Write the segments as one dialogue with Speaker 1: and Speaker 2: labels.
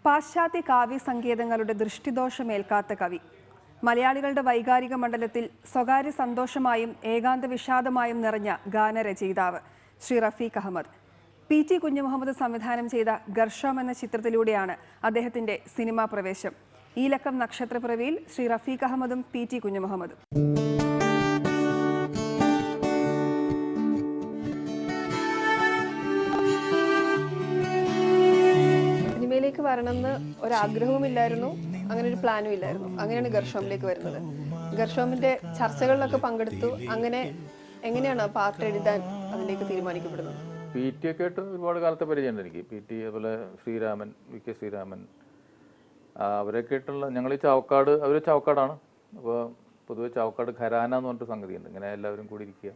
Speaker 1: പാശ്ചാത്യ കാവ്യ സങ്കേതങ്ങളുടെ ദൃഷ്ടിദോഷമേൽക്കാത്ത കവി. മലയാളികളുടെ വൈകാരിക മണ്ഡലത്തിൽ സ്വകാര്യ സന്തോഷമായും ഏകാന്ത വിഷാദമായും നിറഞ്ഞ ഗാനരചയിതാവ് ശ്രീ റഫീഖ് അഹമ്മദ്. PT കുഞ്ഞുമുഹമ്മദ് സംവിധാനം ചെയ്ത ഗർഷം എന്ന ചിത്രത്തിലൂടെയാണ് അദ്ദേഹത്തിന്റെ സിനിമാ പ്രവേശം. ഈ ലക്കം നക്ഷത്രപ്പിറവിയിൽ ശ്രീ റഫീഖ് അഹമ്മദും PT കുഞ്ഞുമുഹമ്മദും.
Speaker 2: സിനിമയിലേക്ക് വരണമെന്ന് ഒരാഗ്രഹവുമില്ലായിരുന്നു, അങ്ങനെ ഒരു പ്ലാനും ഇല്ലായിരുന്നു. അങ്ങനെയാണ് ഗർഷോമിലേക്ക് വരുന്നത്. ഗർഷോമിന്റെ ചർച്ചകളിലൊക്കെ പങ്കെടുത്തു. എങ്ങനെയാണ് പാർട്ട് എഴുതാൻ അതിലേക്ക് തീരുമാനിക്കപ്പെടുന്നത്?
Speaker 3: PT ഒക്കെ ആയിട്ട് ഒരുപാട് കാലത്തെ പരിചയമുണ്ട് എനിക്ക്. PT അതുപോലെ ശ്രീരാമൻ, VK ശ്രീരാമൻ, അവരൊക്കെ ആയിട്ടുള്ള ഞങ്ങൾ ഈ ചാവക്കാട്, അവർ ചാവക്കാടാണ്. അപ്പോൾ പൊതുവെ ചാവക്കാട് ഖരാന എന്ന് പറഞ്ഞിട്ട് സംഗതിയുണ്ട്. ഇങ്ങനെ എല്ലാവരും കൂടി ഇരിക്കുക,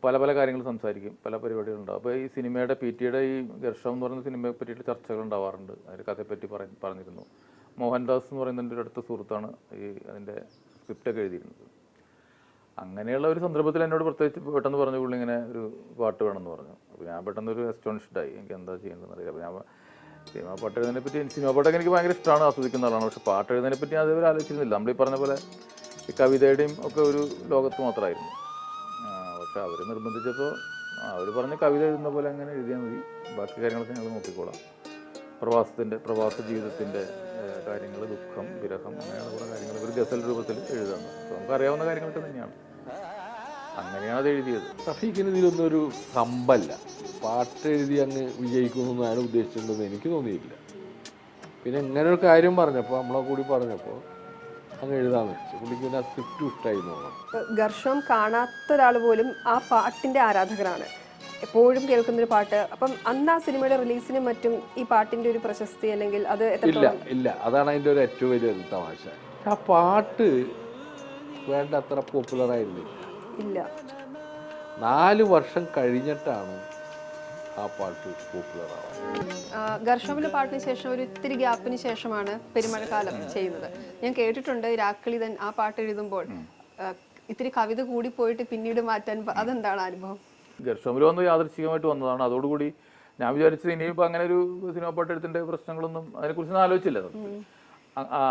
Speaker 3: പല പല കാര്യങ്ങൾ സംസാരിക്കും, പല പരിപാടികളുണ്ടാവും. അപ്പോൾ ഈ സിനിമയുടെ PT-യുടെ ഈ ഗർഷം എന്ന് പറയുന്ന സിനിമയെ പറ്റിയിട്ട് ചർച്ചകൾ ഉണ്ടാവാറുണ്ട്. അതിൻ്റെ കഥയെപ്പറ്റി പറഞ്ഞിരുന്നു. മോഹൻദാസ് എന്ന് പറയുന്ന എൻ്റെ ഒരു അടുത്ത സുഹൃത്താണ് ഈ അതിൻ്റെ സ്ക്രിപ്റ്റൊക്കെ എഴുതിയിരുന്നത്. അങ്ങനെയുള്ള ഒരു സന്ദർഭത്തിൽ എന്നോട് പ്രത്യേകിച്ച് പെട്ടെന്ന് പറഞ്ഞു, പുള്ളി ഇങ്ങനെ ഒരു പാട്ട് വേണമെന്ന് പറഞ്ഞു. അപ്പോൾ ഞാൻ പെട്ടെന്നൊരു അസ്റ്റോണിഷ്ഡായി, എനിക്ക് എന്താ ചെയ്യേണ്ടതെന്ന് അറിയില്ല. അപ്പോൾ ഞാൻ സിനിമ പാട്ട് എഴുതുന്നതിനെ പറ്റി, സിനിമ പാട്ടൊക്കെ എനിക്ക് ഭയങ്കര ഇഷ്ടമാണ്, ആസ്വദിക്കുന്ന ആളാണ്. പക്ഷേ പാട്ട് എഴുതുന്നതിനെ പറ്റി ഞാൻ അതേപോലെ ആലോചിച്ചിരുന്നില്ല. നമ്മളീ പറഞ്ഞ പോലെ ഈ കവിതയുടെയും ഒക്കെ ഒരു ലോകത്ത് മാത്രമായിരുന്നു. പക്ഷെ അവർ നിർബന്ധിച്ചപ്പോൾ അവർ പറഞ്ഞ കവിത എഴുതുന്ന പോലെ അങ്ങനെ എഴുതിയാൽ മതി, ബാക്കി കാര്യങ്ങളൊക്കെ ഞങ്ങൾ നോക്കിക്കോളാം. പ്രവാസ ജീവിതത്തിൻ്റെ കാര്യങ്ങൾ, ദുഃഖം, വിരഹം, അങ്ങനെയുള്ള കുറേ കാര്യങ്ങൾ ഒരു ഗസൽ രൂപത്തിൽ എഴുതുന്നത്. അപ്പോൾ നമുക്കറിയാവുന്ന കാര്യങ്ങളൊക്കെ തന്നെയാണ്. അങ്ങനെയാണ് അത് എഴുതിയത്.
Speaker 4: റഫീഖിന് ഇതിലൊന്നും ഒരു കമ്പല്ല. പാട്ട് എഴുതി അങ്ങ് വിജയിക്കുമെന്നൊന്നും അയാൾ ഉദ്ദേശിച്ചിട്ടുണ്ടെന്ന് എനിക്ക് തോന്നിയില്ല. പിന്നെ ഇങ്ങനെ ഒരു കാര്യം പറഞ്ഞപ്പോൾ, നമ്മളെ കൂടി പറഞ്ഞപ്പോൾ അങ്ങ് എഴുതാന്ന് വെച്ചു. പുള്ളിക്ക് പിന്നെ ആ സ്ക്രിപ്റ്റ് ഇഷ്ടമായി തോന്നണം.
Speaker 2: ഗർഷം കാണാത്ത ഒരാൾ പോലും ആ പാട്ടിന്റെ ആരാധകരാണ്, എപ്പോഴും കേൾക്കുന്നൊരു പാട്ട്. അപ്പം അന്ന് ആ സിനിമയുടെ റിലീസിനും മറ്റും ഈ പാട്ടിന്റെ ഒരു പ്രശസ്തി അല്ലെങ്കിൽ അത്
Speaker 4: ഇല്ല, അതാണ് അതിൻ്റെ ഒരു ഏറ്റവും വലിയ തമാശ. ആ പാട്ട് വേണ്ട അത്ര പോപ്പുലറായിരുന്നില്ല.
Speaker 2: ഇല്ല,
Speaker 4: 4 വർഷം കഴിഞ്ഞിട്ടാണ് ആ പാട്ട് പോപ്പുലറാവുന്നത്.
Speaker 2: ഗർഷോമിലെ പാട്ടിന് ശേഷം ഒരു ഇത്തിരി ഗ്യാപ്പിന് ശേഷമാണ് പെരുമഴക്കാലം ചെയ്യുന്നത്. ഞാൻ കേട്ടിട്ടുണ്ട് രാക്കിളിതൻ ആ പാട്ട് എഴുതുമ്പോൾ ഇത്തിരി കവിത കൂടി പോയിട്ട് പിന്നീട് മാറ്റാൻ. അതെന്താണ് അനുഭവം?
Speaker 3: ഗർഷോമിൽ വന്ന് യാദൃശ്ചികമായിട്ട് വന്നതാണ്. അതോടുകൂടി ഞാൻ വിചാരിച്ചത് ഇനിയിപ്പോൾ അങ്ങനെ ഒരു സിനിമ പാട്ടെഴുത്തിൻ്റെ പ്രശ്നങ്ങളൊന്നും അതിനെക്കുറിച്ചൊന്നും ആലോചിച്ചില്ല.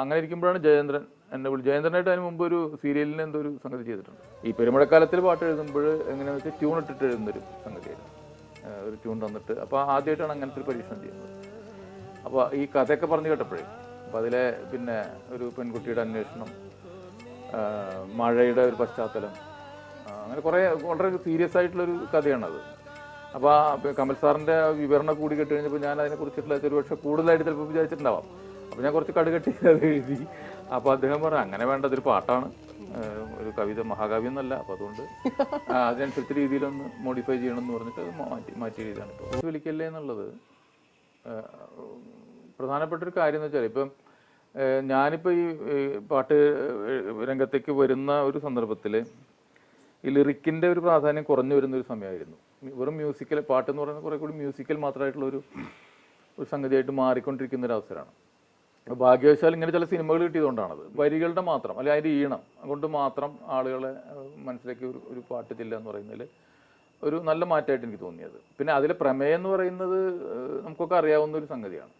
Speaker 3: അങ്ങനെ ഇരിക്കുമ്പോഴാണ് ജയേന്ദ്രൻ എന്നെ ജയേന്ദ്രനായിട്ട് അതിന് മുമ്പ് ഒരു സീരിയലിന് എന്തോ ഒരു സംഗതി ചെയ്തിട്ടുണ്ട്. ഈ പെരുമഴക്കാലത്തിൽ പാട്ട് എഴുതുമ്പോൾ എങ്ങനെയാണെന്ന് വെച്ചാൽ ട്യൂൺ ഇട്ടിട്ട് എഴുതുന്നൊരു സംഗതിയായിരുന്നു. ഒരു ട്യൂൺ തന്നിട്ട്, അപ്പോൾ ആദ്യമായിട്ടാണ് അങ്ങനത്തെ ഒരു പരീക്ഷണം ചെയ്യുന്നത്. അപ്പോൾ ഈ കഥയൊക്കെ പറഞ്ഞു കേട്ടപ്പോഴേ, അപ്പോൾ അതിലെ പിന്നെ ഒരു പെൺകുട്ടിയുടെ അന്വേഷണം, മഴയുടെ ഒരു പശ്ചാത്തലം, അങ്ങനെ കുറേ വളരെ സീരിയസ് ആയിട്ടുള്ളൊരു കഥയാണത്. അപ്പോൾ കമൽ സാറിൻ്റെ വിവരണം കൂടി കേട്ട് കഴിഞ്ഞപ്പോൾ ഞാൻ അതിനെക്കുറിച്ചിട്ടുള്ള ഒരുപക്ഷെ കൂടുതലായിട്ട് ചിലപ്പോൾ വിചാരിച്ചിട്ടുണ്ടാവാം. അപ്പോൾ ഞാൻ കുറച്ച് കടുകട്ടി അത് എഴുതി. അപ്പോൾ അദ്ദേഹം പറഞ്ഞു, അങ്ങനെ വേണ്ട, അതൊരു പാട്ടാണ്, ഒരു കവിത, മഹാകാവ്യം എന്നല്ല. അപ്പോൾ അതുകൊണ്ട് അതിനനുസരിച്ച് രീതിയിലൊന്ന് മോഡിഫൈ ചെയ്യണമെന്ന് പറഞ്ഞിട്ട് അത് മാറ്റി എഴുതിയാണ്. ഇപ്പോൾ വിളിക്കല്ലേ എന്നുള്ളത് പ്രധാനപ്പെട്ട ഒരു കാര്യം എന്ന് വെച്ചാൽ, ഇപ്പം ഞാനിപ്പോൾ ഈ പാട്ട് രംഗത്തേക്ക് വരുന്ന ഒരു സന്ദർഭത്തിൽ ഈ ലിറിക്കിൻ്റെ ഒരു പ്രാധാന്യം കുറഞ്ഞു വരുന്നൊരു സമയമായിരുന്നു. വെറും മ്യൂസിക്കൽ പാട്ട് എന്ന് പറയുന്നത് കുറേ കൂടി മ്യൂസിക്കൽ മാത്രമായിട്ടുള്ളൊരു സംഗതിയായിട്ട് മാറിക്കൊണ്ടിരിക്കുന്ന ഒരു അവസരമാണ്. ഭാഗ്യവശാൽ ഇങ്ങനെ ചില സിനിമകൾ കിട്ടിയതുകൊണ്ടാണത്. വരികളുടെ മാത്രം, അല്ലെങ്കിൽ അതിൻ്റെ ഈണം കൊണ്ട് മാത്രം ആളുകളെ മനസ്സിലേക്ക് ഒരു പാട്ട് ചെല്ലുക എന്ന് പറയുന്നതിൽ ഒരു നല്ല മാറ്റമായിട്ട് എനിക്ക് തോന്നിയത്. പിന്നെ അതിലെ പ്രമേയം എന്ന് പറയുന്നത് നമുക്കൊക്കെ അറിയാവുന്ന ഒരു സംഗതിയാണ്.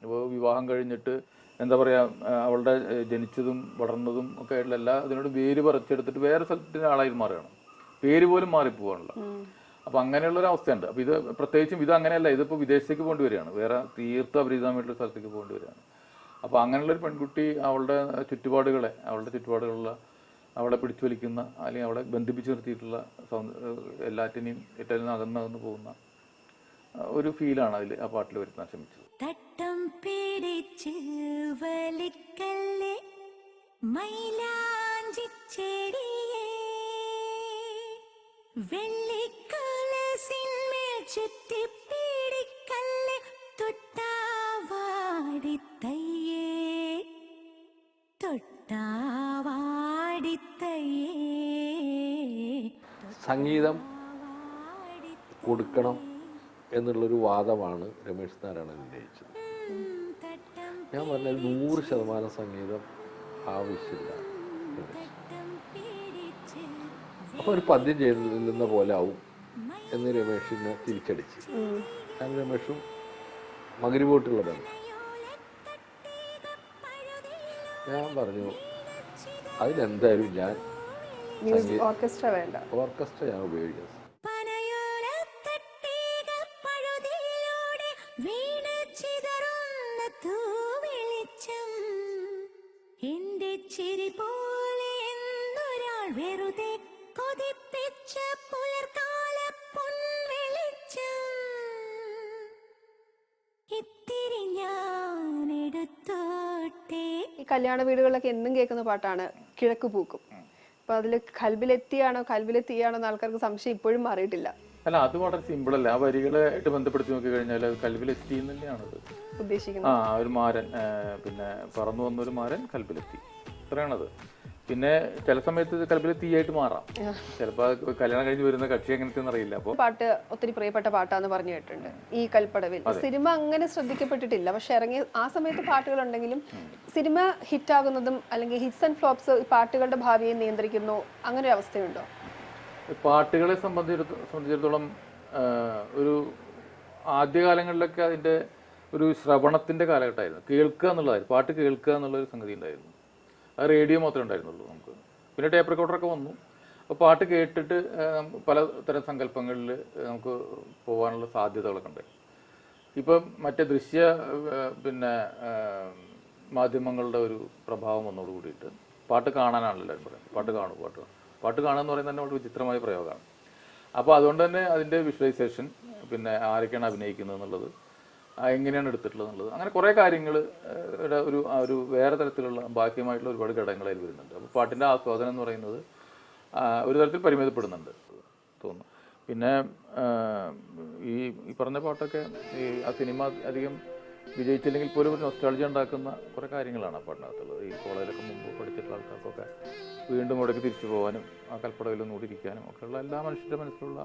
Speaker 3: ഇപ്പോൾ വിവാഹം കഴിഞ്ഞിട്ട് എന്താ പറയുക, അവളുടെ ജനിച്ചതും വളർന്നതും ഒക്കെ ആയിട്ടുള്ള എല്ലാ അതിനോട് വേര് പറിച്ചെടുത്തിട്ട് വേറെ സ്ഥലത്തിൻ്റെ ആളായി മാറുകയാണ്, പേര് പോലും മാറിപ്പോകാനുള്ള. അപ്പോൾ അങ്ങനെയുള്ളൊരു അവസ്ഥയുണ്ട്. അപ്പോൾ ഇത് പ്രത്യേകിച്ചും ഇത് അങ്ങനെയല്ല, ഇതിപ്പോൾ വിദേശത്തേക്ക് പോകേണ്ടി വരികയാണ്, വേറെ തീർത്തും അപരിചിതമായിട്ടുള്ള സ്ഥലത്തേക്ക് പോകേണ്ടി വരികയാണ്. അപ്പോൾ അങ്ങനെയുള്ളൊരു പെൺകുട്ടി അവളുടെ ചുറ്റുപാടുകളുള്ള അവളെ പിടിച്ചു വലിക്കുന്ന, അല്ലെങ്കിൽ അവളെ ബന്ധിപ്പിച്ച് നിർത്തിയിട്ടുള്ള എല്ലാറ്റിനെയും ഏറ്റവും അകന്നകന്ന് പോകുന്ന ഒരു ഫീലാണ് അതിൽ ആ പാട്ടിൽ വരുത്താൻ ശ്രമിച്ചത്.
Speaker 5: തട്ടം പിടിച്ച് വലിക്കല്ലേ മൈലാഞ്ചി ചെടിയേ, വെള്ളിക്കലസിന്മേൽ ചുറ്റി പിടിക്കല്ലേ തൊട്ടാവാടിത്തയ്യേ, തൊട്ടാവാടിത്തയ്യേ.
Speaker 4: സംഗീതം കൊടുക്കണം എന്നുള്ളൊരു വാദമാണ് രമേശ് നാരായണൻ ഉന്നയിച്ചത്. ഞാൻ പറഞ്ഞത് 100% സംഗീതം ആവശ്യമില്ല. അപ്പോൾ ഒരു പദ്യം ചെയ്യുന്ന പോലെ ആവും എന്ന് രമേശിനെ തിരിച്ചടിച്ച്. ഞാൻ രമേഷും മകരിപോട്ടുള്ള ബന്ധം. ഞാൻ പറഞ്ഞു അതിനെന്തായാലും ഞാൻ
Speaker 2: മ്യൂസിക് ഓർക്കസ്ട്ര വേണ്ട.
Speaker 4: ഓർക്കസ്ട്ര ഞാൻ ഉപയോഗിക്കുന്നത്.
Speaker 5: പനയോലത്തട്ടേക പഴുതിയിലൂടെ വീണ് ചിതറുന്ന തൂവെളിച്ചം. എന്റെ ചിരി പോലെ എന്നൊരാൾ വെറുതെ കൊതിപ്പിച്ച പുലർക്കാല പൊൻവെളിച്ചം. ഇത്തിരി ഞാൻ എടുത്തോട്ടെ.
Speaker 2: ഈ കല്യാണ വീടുകളിലൊക്കെ എന്നും കേൾക്കുന്ന പാട്ടാണ് കിഴക്ക് പൂക്കും. അപ്പൊ അതിൽ കൽബിലെത്തിയാണോ എന്ന് ആൾക്കാർക്ക് സംശയം ഇപ്പോഴും മാറിയിട്ടില്ല.
Speaker 3: അല്ല, അത് വളരെ സിമ്പിൾ അല്ല. ആ വരികളായിട്ട് ബന്ധപ്പെടുത്തി നോക്കി കഴിഞ്ഞാൽ അത് കൽബിലെത്തി തന്നെയാണത്
Speaker 2: ഉദ്ദേശിക്കുന്നത്.
Speaker 3: ഒരു മാരൻ, പിന്നെ പറന്നു വന്നൊരു മാരൻ കൽബിലെത്തി, ഇത്രയാണത്. പിന്നെ ചില സമയത്ത് കൽബിലെ തീയായിട്ട് മാറാം. ചിലപ്പോൾ കല്യാണം കഴിഞ്ഞ് വരുന്ന കക്ഷി എങ്ങനത്തെ അറിയില്ല. അപ്പോൾ
Speaker 2: പാട്ട് ഒത്തിരി പ്രിയപ്പെട്ട പാട്ടാന്ന് പറഞ്ഞു കേട്ടിട്ടുണ്ട്. ഈ കൽപ്പടവിൽ സിനിമ അങ്ങനെ ശ്രദ്ധിക്കപ്പെട്ടിട്ടില്ല, പക്ഷെ ഇറങ്ങിയ ആ സമയത്ത് പാട്ടുകൾ ഉണ്ടെങ്കിലും സിനിമ ഹിറ്റാകുന്നതും അല്ലെങ്കിൽ ഹിറ്റ്സ് ആൻഡ് ഫ്ലോപ്സ് പാട്ടുകളുടെ ഭാവിയെ നിയന്ത്രിക്കുന്നു, അങ്ങനെ ഒരു അവസ്ഥയുണ്ടോ?
Speaker 3: പാട്ടുകളെ സംബന്ധിച്ചിടത്തോളം ഒരു ആദ്യകാലങ്ങളിലൊക്കെ അതിൻ്റെ ഒരു ശ്രവണത്തിൻ്റെ കാലഘട്ടമായിരുന്നു. കേൾക്കുക എന്നുള്ളതായിരുന്നു, പാട്ട് കേൾക്കുക എന്നുള്ളൊരു സംഗതി ഉണ്ടായിരുന്നു. അത് റേഡിയോ മാത്രമേ ഉണ്ടായിരുന്നുള്ളൂ നമുക്ക്. പിന്നെ ടേപ്പ് റെക്കോർഡറൊക്കെ വന്നു. അപ്പോൾ പാട്ട് കേട്ടിട്ട് പലതരം സങ്കല്പങ്ങളിൽ നമുക്ക് പോകാനുള്ള സാധ്യതകളൊക്കെ ഉണ്ട്. ഇപ്പം മറ്റേ പിന്നെ മാധ്യമങ്ങളുടെ ഒരു പ്രഭാവം വന്നോട് കൂടിയിട്ട് പാട്ട് കാണാനാണല്ലോ എല്ലാവരും പറയുന്നത്. പാട്ട് കാണുക എന്ന് പറയുന്നത് തന്നെ വളരെ വിചിത്രമായ പ്രയോഗമാണ്. അപ്പോൾ അതുകൊണ്ട് തന്നെ അതിൻ്റെ വിഷ്വലൈസേഷൻ, പിന്നെ ആരൊക്കെയാണ് അഭിനയിക്കുന്നത് എന്നുള്ളത്, എങ്ങനെയാണ് എടുത്തിട്ടുള്ളത് എന്നുള്ളത്, അങ്ങനെ കുറേ കാര്യങ്ങൾ ഒരു വേറെ തരത്തിലുള്ള ബാഹ്യമായിട്ടുള്ള ഒരുപാട് ഘടകങ്ങൾ അതിൽ വരുന്നുണ്ട്. അപ്പോൾ പാട്ടിൻ്റെ ആസ്വാദനം എന്ന് പറയുന്നത് ഒരു തരത്തിൽ പരിമിതപ്പെടുന്നുണ്ട് തോന്നുന്നു. പിന്നെ ഈ പറഞ്ഞ പാട്ടൊക്കെ ആ സിനിമ അധികം വിജയിച്ചില്ലെങ്കിൽ പോലും ഒരു നൊസ്റ്റാൾജി ഉണ്ടാക്കുന്ന കുറേ കാര്യങ്ങളാണ് ആ പാട്ടിനകത്തുള്ളത്. ഈ കോളേജിലൊക്കെ മുമ്പ് പഠിച്ചിട്ടുള്ള ആൾക്കാർക്കൊക്കെ വീണ്ടും ഇവിടേക്ക് തിരിച്ചു പോകാനും ആ കൽപ്പടയിലൊന്നും കൂടി ഇരിക്കാനും ഒക്കെയുള്ള എല്ലാ മനുഷ്യരുടെ മനസ്സിലുള്ള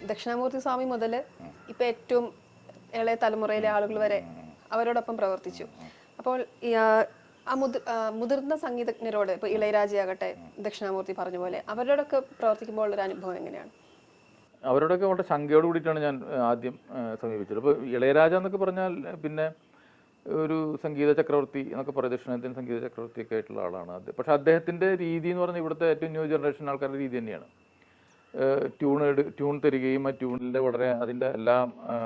Speaker 2: ദക്ഷിണാമൂർത്തി സ്വാമി മുതൽ ഇപ്പൊ ഏറ്റവും ഇളയ തലമുറയിലെ ആളുകൾ വരെ അവരോടൊപ്പം പ്രവർത്തിച്ചു. അപ്പോൾ മുതിർന്ന സംഗീതജ്ഞരോട്, ഇപ്പൊ ഇളയരാജയാകട്ടെ, ദക്ഷിണാമൂർത്തി പറഞ്ഞ പോലെ അവരോടൊക്കെ പ്രവർത്തിക്കുമ്പോൾ ഒരു അനുഭവം എങ്ങനെയാണ്?
Speaker 3: അവരോടൊക്കെ വളരെ ശങ്കയോട് കൂടിയിട്ടാണ് ഞാൻ ആദ്യം സമീപിച്ചത്. അപ്പോൾ ഇളയരാജ എന്നൊക്കെ പറഞ്ഞാൽ പിന്നെ ഒരു സംഗീത ചക്രവർത്തി എന്നൊക്കെ പറയും, ദക്ഷിണേന്ത്യൻ സംഗീത ചക്രവർത്തിയൊക്കെ ആയിട്ടുള്ള ആളാണ് അദ്ദേഹം. പക്ഷേ അദ്ദേഹത്തിൻ്റെ രീതി എന്ന് പറഞ്ഞാൽ ഇവിടുത്തെ ഏറ്റവും ന്യൂ ജനറേഷൻ ആൾക്കാരുടെ രീതി തന്നെയാണ്. ട്യൂൺ തരികയും ആ ട്യൂണിൻ്റെ വളരെ അതിൻ്റെ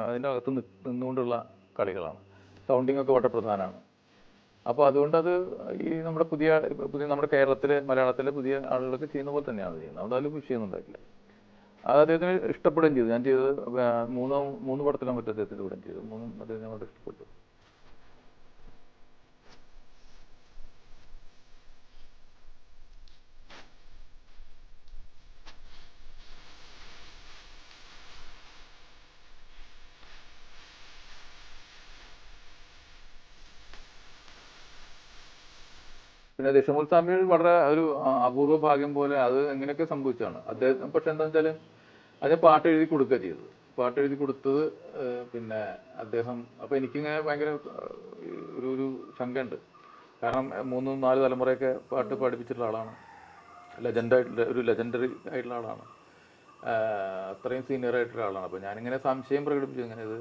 Speaker 3: അതിൻ്റെ അകത്ത് നിന്നുകൊണ്ടുള്ള കളികളാണ്. സൗണ്ടിങ് ഒക്കെ വളരെ പ്രധാനമാണ്. അപ്പോൾ അതുകൊണ്ട് അത് ഈ പുതിയ നമ്മുടെ കേരളത്തിലെ മലയാളത്തിലെ പുതിയ ആളുകളൊക്കെ ചെയ്യുന്ന പോലെ തന്നെയാണ് ചെയ്യുന്നത്. അതുകൊണ്ട് അതിൽ വിഷയമൊന്നും ഉണ്ടായിട്ടില്ല. അത് അദ്ദേഹത്തിന് ഇഷ്ടപ്പെടുകയും ചെയ്തു. ഞാൻ ചെയ്തത് മൂന്ന് പടത്തിലും മറ്റു അദ്ദേഹത്തിൻ്റെ കൂടെ ചെയ്തു. മൂന്നും അദ്ദേഹത്തിന് വളരെ ഇഷ്ടപ്പെട്ടു. പിന്നെ ദക്ഷിണാമൂർത്തി സ്വാമി വളരെ ഒരു അപൂർവ ഭാഗ്യം പോലെ അത് എങ്ങനെയൊക്കെ സംഭവിച്ചതാണ് അദ്ദേഹം. പക്ഷെ എന്താണെന്ന് വെച്ചാൽ അദ്ദേഹം പാട്ട് എഴുതി കൊടുക്കുക ചെയ്തത്. പാട്ട് എഴുതി കൊടുത്തത് പിന്നെ അദ്ദേഹം, അപ്പോൾ എനിക്കിങ്ങനെ ഭയങ്കര ഒരു ശങ്കയുണ്ട്. കാരണം 3-4 തലമുറയൊക്കെ പാട്ട് പഠിപ്പിച്ചിട്ടുള്ള ആളാണ്. ലെജൻഡറി ആയിട്ടുള്ള ആളാണ്. അത്രയും സീനിയർ ആയിട്ടുള്ള ആളാണ്. അപ്പോൾ ഞാനിങ്ങനെ സംശയം പ്രകടിപ്പിച്ചു, ഇങ്ങനെ ഇത്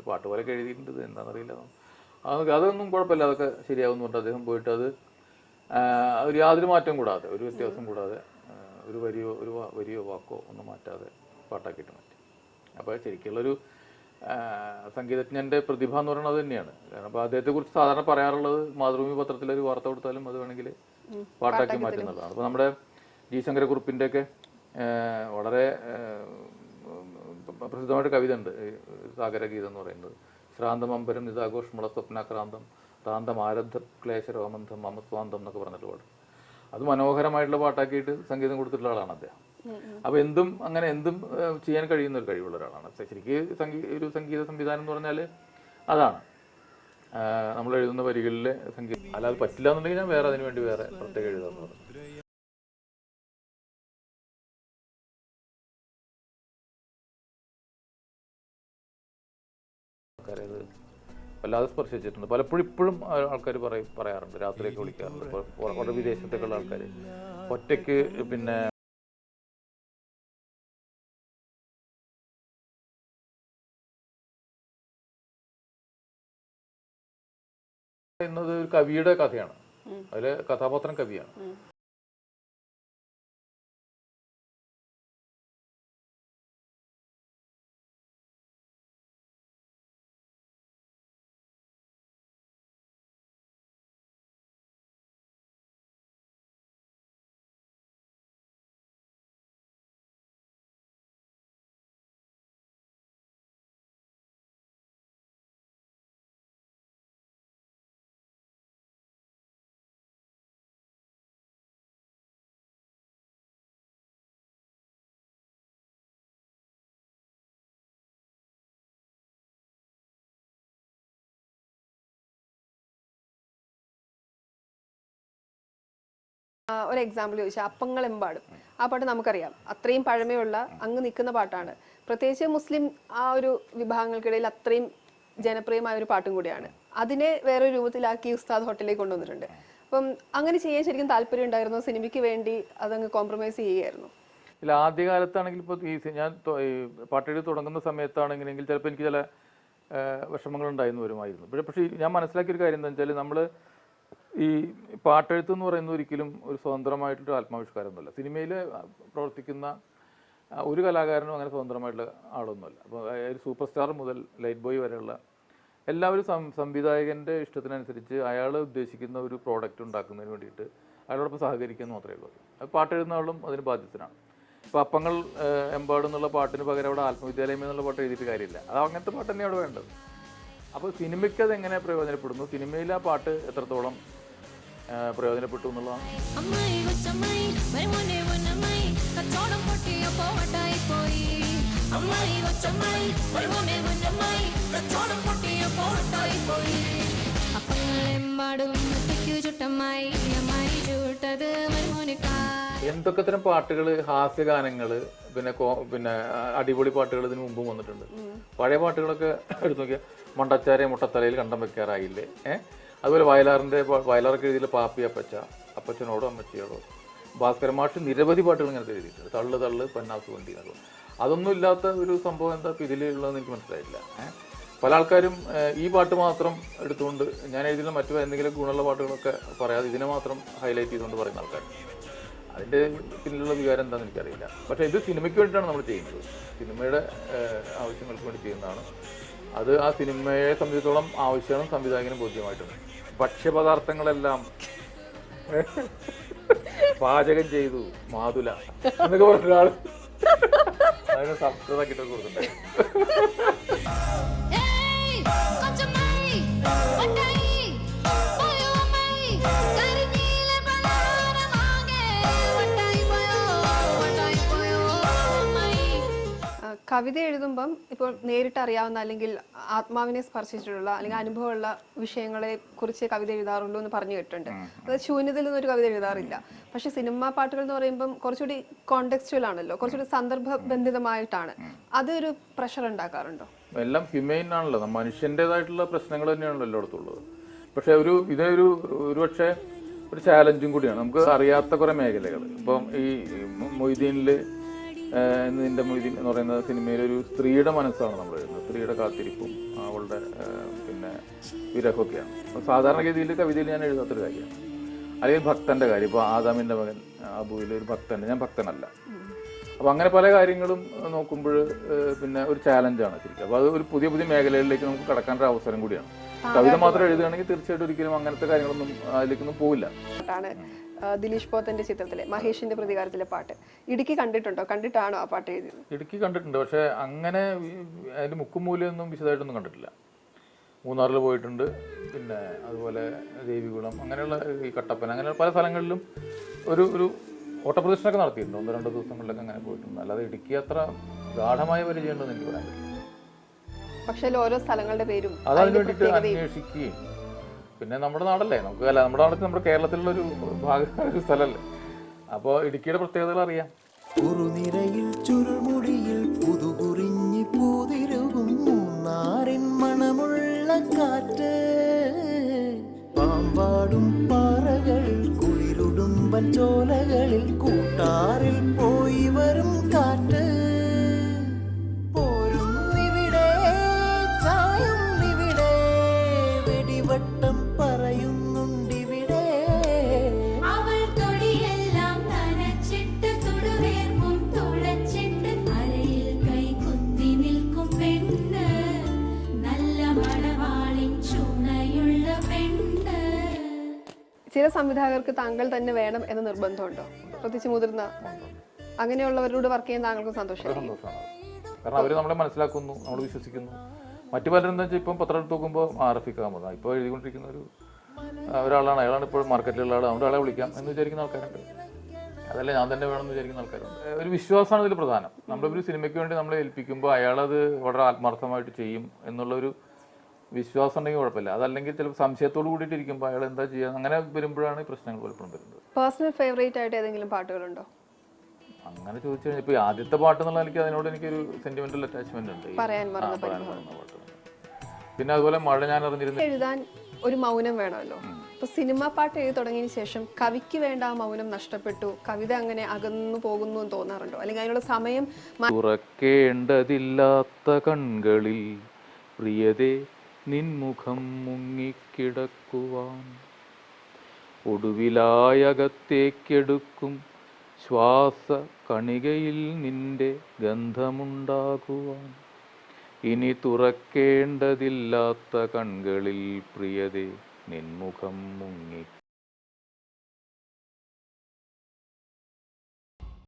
Speaker 3: പാട്ട് പോലെയൊക്കെ എഴുതിയിട്ടുണ്ട്, എന്താണെന്നറിയില്ല. അതൊന്നും കുഴപ്പമില്ല, അതൊക്കെ ശരിയാവുമെന്ന് പറഞ്ഞിട്ട് അദ്ദേഹം പോയിട്ട് അത് ഒരു യാതൊരു മാറ്റവും കൂടാതെ, ഒരു വ്യത്യാസം കൂടാതെ, ഒരു വരിയോ വാക്കോ ഒന്നും മാറ്റാതെ പാട്ടാക്കിയിട്ട് മാറ്റി. അപ്പോൾ ശരിക്കുള്ളൊരു സംഗീതജ്ഞൻ്റെ പ്രതിഭ എന്ന് പറയുന്നത് തന്നെയാണ്. കാരണം അപ്പോൾ അദ്ദേഹത്തെക്കുറിച്ച് സാധാരണ പറയാറുള്ളത് മാതൃഭൂമി പത്രത്തിലൊരു വാർത്ത കൊടുത്താലും അത് വേണമെങ്കിൽ പാട്ടാക്കി മാറ്റുന്നതാണ്. അപ്പോൾ നമ്മുടെ ജി ശങ്കരക്കുറുപ്പിൻ്റെയൊക്കെ വളരെ പ്രസിദ്ധമായിട്ട് കവിത ഉണ്ട്, സാഗരഗീതം എന്ന് പറയുന്നത്. ശ്രാന്തമമ്പരം നിതാഘോഷമുള്ള സ്വപ്നാക്രാന്തം താന്തം ആരബ്ധ ക്ലേശരോമന്ധം മമസ്വാന്തം എന്നൊക്കെ പറഞ്ഞിട്ട് പാടും. അത് മനോഹരമായിട്ടുള്ള പാട്ടാക്കിയിട്ട് സംഗീതം കൊടുത്തിട്ടുള്ള ആളാണ് അദ്ദേഹം. അപ്പോൾ എന്തും ചെയ്യാൻ കഴിയുന്ന ഒരു കഴിവുള്ള ഒരാളാണ്. ശരിക്കും ഒരു സംഗീത സംവിധാനം എന്ന് പറഞ്ഞാൽ അതാണ്, നമ്മൾ എഴുതുന്ന വരികളിലെ സംഗീതം. അല്ലാതെ പറ്റില്ല എന്നുണ്ടെങ്കിൽ ഞാൻ അതിനു വേണ്ടി വേറെ പ്രത്യേകം എഴുതാമെന്ന് പറഞ്ഞു. ആൾക്കാരെ അത് വല്ലാതെ സ്പർശിച്ചിട്ടുണ്ട്. പലപ്പോഴും ഇപ്പോഴും ആൾക്കാർ പറയാറുണ്ട്, രാത്രിയൊക്കെ വിളിക്കാറുണ്ട്. വളരെ വിദേശത്തൊക്കെയുള്ള ആൾക്കാർ ഒറ്റയ്ക്ക് പിന്നെ പറയുന്നത് ഒരു കവിയുടെ കഥയാണ്. അതിലെ കഥാപാത്രം കവിയാണ്.
Speaker 2: ഒരു എക്സാമ്പിൾ ചോദിച്ചാൽ അപ്പങ്ങളെമ്പാടും ആ പാട്ട് നമുക്കറിയാം, അത്രയും പഴമയുള്ള അങ്ങ് നിൽക്കുന്ന പാട്ടാണ്. പ്രത്യേകിച്ച് മുസ്ലിം ആ ഒരു വിഭാഗങ്ങൾക്കിടയിൽ അത്രയും ജനപ്രിയമായ ഒരു പാട്ടും കൂടിയാണ്. അതിനെ വേറൊരു രൂപത്തിലാക്കി ഉസ്താദ് ഹോട്ടലിലേക്ക് കൊണ്ടുവന്നിട്ടുണ്ട്. അപ്പം അങ്ങനെ ചെയ്യാൻ ശരിക്കും താല്പര്യം ഉണ്ടായിരുന്നു? സിനിമയ്ക്ക് വേണ്ടി അതങ്ങ് കോംപ്രമൈസ് ചെയ്യുകയായിരുന്നു?
Speaker 3: ഇല്ല, ആദ്യകാലത്താണെങ്കിൽ ഇപ്പോൾ ഞാൻ പാട്ടെഴുതി തുടങ്ങുന്ന സമയത്താണെങ്കിലെങ്കിൽ ചിലപ്പോൾ എനിക്ക് ചില വിഷമങ്ങളുണ്ടായിരുന്നു വരുമായിരുന്നു. പക്ഷേ ഞാൻ മനസ്സിലാക്കിയൊരു കാര്യം എന്താ വെച്ചാൽ, നമ്മൾ ഈ പാട്ടെഴുത്ത് എന്ന് പറയുന്നത് ഒരിക്കലും ഒരു സ്വതന്ത്രമായിട്ടൊരു ആത്മാവിഷ്കാരമൊന്നുമല്ല. സിനിമയിൽ പ്രവർത്തിക്കുന്ന ഒരു കലാകാരനും അങ്ങനെ സ്വതന്ത്രമായിട്ടുള്ള ആളൊന്നുമല്ല. അപ്പോൾ ഒരു സൂപ്പർ സ്റ്റാർ മുതൽ ലൈറ്റ് ബോയ് വരെയുള്ള എല്ലാവരും സംവിധായകൻ്റെ ഇഷ്ടത്തിനനുസരിച്ച് അയാൾ ഉദ്ദേശിക്കുന്ന ഒരു പ്രോഡക്റ്റ് ഉണ്ടാക്കുന്നതിന് വേണ്ടിയിട്ട് അയാളോടൊപ്പം സഹകരിക്കുന്നു മാത്രമേ ഉള്ളൂ. അത് പാട്ടെഴുതുന്ന ആളും അതിന് ബാധ്യസ്ഥനാണ്. ഇപ്പോൾ അപ്പങ്ങൾ എമ്പാടെന്നുള്ള പാട്ടിന് പകരം അവിടെ ആത്മവിദ്യാലയം എന്നുള്ള പാട്ട് എഴുതിയിട്ട് കാര്യമില്ല. അത് അങ്ങനത്തെ പാട്ട് തന്നെ അവിടെ വേണ്ടത്. അപ്പോൾ സിനിമയ്ക്ക് അതെങ്ങനെ പ്രയോജനപ്പെടുന്നു, സിനിമയിൽ ആ പാട്ട് എത്രത്തോളം പ്രയോജനപ്പെട്ടു എന്നുള്ളതാണ്. എന്തൊക്കെ തരം പാട്ടുകൾ, ഹാസ്യഗാനങ്ങൾ, പിന്നെ അടിപൊളി പാട്ടുകൾ ഇതിനു മുമ്പും വന്നിട്ടുണ്ട്. പഴയ പാട്ടുകളൊക്കെ എടുത്തു നോക്കിയാൽ മണ്ടച്ചാരെ മുട്ടത്തലയിൽ കണ്ടം വെക്കാറായില്ലേ, അതുപോലെ വയലാറൊക്കെ എഴുതിയില്ല പാപ്പി അപ്പച്ച, അപ്പച്ചനോടോ അമ്മച്ചിയോടോ. ഭാസ്കരൻ മാഷ് നിരവധി പാട്ടുകൾ ഇങ്ങനത്തെ എഴുതിയിട്ടുണ്ട്. തള്ളു തള്ളു പന്നാസ് വണ്ടി എന്നൊക്കെ. അതൊന്നും ഇല്ലാത്ത ഒരു സംഭവം എന്താ ഇതിലുള്ളതെന്ന് എനിക്ക് മനസ്സിലായില്ല. പല ആൾക്കാരും ഈ പാട്ട് മാത്രം എടുത്തുകൊണ്ട്, ഞാൻ എഴുതിയുള്ള മറ്റു എന്തെങ്കിലും ഗുണമുള്ള പാട്ടുകളൊക്കെ പറയാതെ ഇതിനെ മാത്രം ഹൈലൈറ്റ് ചെയ്തുകൊണ്ട് പറയുന്ന ആൾക്കാർ. അതിൻ്റെ പിന്നിലുള്ള വികാരം എന്താണെന്ന് എനിക്കറിയില്ല. പക്ഷേ ഇത് സിനിമയ്ക്ക് വേണ്ടിയിട്ടാണ് നമ്മൾ ചെയ്യുന്നത്, സിനിമയുടെ ആവശ്യങ്ങൾക്ക് വേണ്ടി ചെയ്യുന്നതാണ്. അത് ആ സിനിമയെ സംബന്ധിച്ചിടത്തോളം ആവശ്യമാണ് സംവിധായകനും ബോധ്യമായിട്ടുണ്ട്. ഭക്ഷ്യപദാർത്ഥങ്ങളെല്ലാം പാചകം ചെയ്തു മാതുല എന്നൊക്കെ പറഞ്ഞ ഒരാൾ അതിനെ സംസ്കൃതമാക്കിയിട്ട് കൊടുക്കുന്നുണ്ട്.
Speaker 2: കവിത എഴുതുമ്പം ഇപ്പോൾ നേരിട്ട് അറിയാവുന്ന അല്ലെങ്കിൽ ആത്മാവിനെ സ്പർശിച്ചിട്ടുള്ള അല്ലെങ്കിൽ അനുഭവമുള്ള വിഷയങ്ങളെ കുറിച്ച് കവിത എഴുതാറുള്ളൂ എന്ന് പറഞ്ഞു കേട്ടിട്ടുണ്ട്. അത് ശൂന്യതയിൽ നിന്നൊരു കവിത എഴുതാറില്ല. പക്ഷെ സിനിമാ പാട്ടുകൾ എന്ന് പറയുമ്പം കുറച്ചുകൂടി കോണ്ടെക്സ്റ്റുവൽ ആണല്ലോ, കുറച്ചുകൂടി സന്ദർഭബന്ധിതമായിട്ടാണ്. അതൊരു പ്രഷർ ഉണ്ടാക്കാറുണ്ടോ?
Speaker 3: എല്ലാം ഹ്യൂമെയിൻ ആണല്ലോ, മനുഷ്യൻ്റെതായിട്ടുള്ള പ്രശ്നങ്ങൾ തന്നെയാണല്ലോ എല്ലായിടത്തുള്ളത്. പക്ഷെ ഇതൊരു ഒരുപക്ഷെ ഒരു ചാലഞ്ചും കൂടിയാണ്. നമുക്ക് അറിയാത്ത കുറേ മേഖലകൾ. ഇപ്പം ഈ മൊയ്തീനിൽ നിന്റെ മൊയ്തീൻ എന്ന് പറയുന്ന സിനിമയിലൊരു സ്ത്രീയുടെ മനസ്സാണ് നമ്മൾ എഴുതുന്നത്. സ്ത്രീയുടെ കാത്തിരിപ്പും അവളുടെ പിന്നെ വിരഹമൊക്കെയാണ്. സാധാരണഗതിയിൽ കവിതയിൽ ഞാൻ എഴുതാത്തൊരു കാര്യമാണ്. അല്ലെങ്കിൽ ഭക്തൻ്റെ കാര്യം, ഇപ്പോൾ ആദാമിൻ്റെ മകൻ അബുവിൽ ഒരു ഭക്തൻ്റെ, ഞാൻ ഭക്തനല്ല. അപ്പോൾ അങ്ങനെ പല കാര്യങ്ങളും നോക്കുമ്പോൾ പിന്നെ ഒരു ചാലഞ്ചാണ് ശരിക്കും. അപ്പോൾ അത് ഒരു പുതിയ പുതിയ മേഖലകളിലേക്ക് നമുക്ക് കടക്കാനൊരു അവസരം കൂടിയാണ്. കവിത മാത്രം എഴുതുകയാണെങ്കിൽ തീർച്ചയായിട്ടും ഒരിക്കലും അങ്ങനത്തെ കാര്യങ്ങളൊന്നും അതിലേക്കൊന്നും പോവില്ല.
Speaker 2: ദിലീഷ് പോത്തന്റെ ചിത്രത്തിലെ മഹേഷിന്റെ പ്രതികാരത്തിലെ പാട്ട് ഇടുക്കി കണ്ടിട്ടുണ്ടോ? കണ്ടിട്ടാണോ ആ പാട്ട് എഴുതിയത്?
Speaker 3: ഇടുക്കി കണ്ടിട്ടുണ്ട്, പക്ഷെ അങ്ങനെ അതിന്റെ മുക്കും മൂലയൊന്നും വിശദമായിട്ടൊന്നും കണ്ടിട്ടില്ല. മൂന്നാറിൽ പോയിട്ടുണ്ട്, പിന്നെ അതുപോലെ ദേവികുളം, അങ്ങനെയുള്ള ഈ കട്ടപ്പന, അങ്ങനെയുള്ള പല സ്ഥലങ്ങളിലും ഒരു ഓട്ടപ്രദർശനമൊക്കെ നടത്തിയിട്ടുണ്ട്. 1-2 ദിവസങ്ങളിലൊക്കെ അങ്ങനെ പോയിട്ടുണ്ട്. അല്ലാതെ ഇടുക്കി അത്ര ഗാഠമായ പരിചയം ഉണ്ടെന്ന് എനിക്ക് പറയാൻ പറ്റില്ല.
Speaker 2: പക്ഷേ ഓരോ സ്ഥലങ്ങളുടെ പേരും
Speaker 3: അതതിന് വേണ്ടിയിട്ട് അന്വേഷിക്കുകയും, പിന്നെ നമ്മുടെ നാടല്ലേ, നമുക്ക് അല്ല നമ്മുടെ നാട്ടിൽ നമ്മുടെ കേരളത്തിലുള്ളൊരു ഒരു സ്ഥലമല്ലേ, അപ്പോൾ ഇടുക്കിയുടെ പ്രത്യേകതകൾ അറിയാം.
Speaker 6: കുറുനിരയിൽ ചുരുൾമുടിയിൽ പുതുകുറിഞ്ഞി പൂതിരുകും മൂന്നാറിൻ മണമുള്ള കാറ്റ് പാമ്പാടും പാറകളിൽ കുളിരുടുമ്പൻ ചോലകളിൽ കൂട്ടാറിൽ പോയി വരും കാറ്റ് പോരുന്നിവിടെ ചായുന്നിവിടെ വെടിവട്ടം പറയുന്നുണ്ടിവിടെ
Speaker 5: അവൾ തൊടിയെല്ലാം നനച്ചിട്ട് തുടുവേർപ്പും തുളച്ചിട്ട് അരയിൽ കൈ കുത്തി നിൽക്കും പെണ്ണ് നല്ല മണവാളിൻ ചുണയുള്ള പെണ്ണ്.
Speaker 2: ചില സംവിധായകർക്ക് താങ്കൾ തന്നെ വേണം എന്ന നിർബന്ധമുണ്ടോ? പ്രത്യേകിച്ച് മുതിർന്ന അങ്ങനെയുള്ളവരോട് വർക്ക് ചെയ്യാൻ താങ്കൾക്ക് സന്തോഷമായിരിക്കും.
Speaker 3: സന്തോഷമാണ് കാരണം അവർ നമ്മളെ മനസ്സിലാക്കുന്നു, നമ്മൾ വിശ്വസിക്കുന്നു. മറ്റു പലരും എന്താ വെച്ചാൽ ഇപ്പം പത്രം എടുത്ത് നോക്കുമ്പോൾ റഫീഖ് അഹമ്മദ് ഇപ്പോൾ എഴുതിക്കൊണ്ടിരിക്കുന്ന ഒരാളാണ്, അയാളാണ് ഇപ്പോൾ മാർക്കറ്റിലുള്ള ആൾ, അതുകൊണ്ട് ആളെ വിളിക്കാം എന്ന് വിചാരിക്കുന്ന ആൾക്കാരുണ്ട്. അതല്ല ഞാൻ തന്നെ വേണമെന്ന് വിചാരിക്കുന്ന ആൾക്കാരുണ്ട്. ഒരു വിശ്വാസമാണ് ഇതിൽ പ്രധാനം. നമ്മളൊരു സിനിമയ്ക്ക് വേണ്ടി നമ്മളെ ഏൽപ്പിക്കുമ്പോൾ അയാളത് വളരെ ആത്മാർത്ഥമായിട്ട് ചെയ്യും എന്നുള്ളൊരു വിശ്വാസം ഉണ്ടെങ്കിൽ കുഴപ്പമില്ല. അതല്ലെങ്കിൽ ചിലപ്പോൾ സംശയത്തോട് കൂടിയിട്ട് ഇരിക്കുമ്പോൾ അയാൾ എന്താ ചെയ്യുക, അങ്ങനെ വരുമ്പോഴാണ് ഈ പ്രശ്നങ്ങൾ പലപ്പോഴും വരുന്നത്.
Speaker 2: പേഴ്സണൽ ഫേവറേറ്റ് ആയിട്ട് ഏതെങ്കിലും പാട്ടുകളുണ്ടോ?
Speaker 3: അങ്ങനെ ചോദിച്ചു കഴിഞ്ഞാൽ ഇപ്പോൾ ആദ്യത്തെ പാട്ട് എന്നുള്ള എനിക്ക് അതിനോട് എനിക്കൊരു സെന്റിമെന്റൽ അറ്റാച്ച്മെന്റ് ഉണ്ട്.
Speaker 2: പറയാൻ മറന്ന
Speaker 3: പറയാൻ മറന്ന പാട്ട്. പിന്നെ അതുപോലെ മഴ ഞാൻ അറിഞ്ഞിരുന്നു.
Speaker 2: എഴുതാൻ ഒരു മൗനം വേണമല്ലോ. ഇപ്പൊ സിനിമാ പാട്ട് എഴുതി തുടങ്ങിയതിന് ശേഷം കവിക്ക് വേണ്ട ആ മൗനം നഷ്ടപ്പെട്ടു, കവിത അങ്ങനെ അകന്നു പോകുന്നു എന്ന് തോന്നാറുണ്ടോ? അല്ലെങ്കിൽ അതിനുള്ള സമയം
Speaker 3: തുറക്കേണ്ടതില്ലാത്ത കൺകളിൽ പ്രിയതേ നിൻമുഖം മുങ്ങിക്കിടക്കുവാൻ, ഒടുവിലായകത്തേക്കെടുക്കും ശ്വാസ കണികയിൽ നിന്റെ ഗന്ധമുണ്ടാകുവാൻ, ഇനി തുറക്കേണ്ടതില്ലാത്ത കൺകളിൽ പ്രിയതേ നിൻമുഖം മുങ്ങി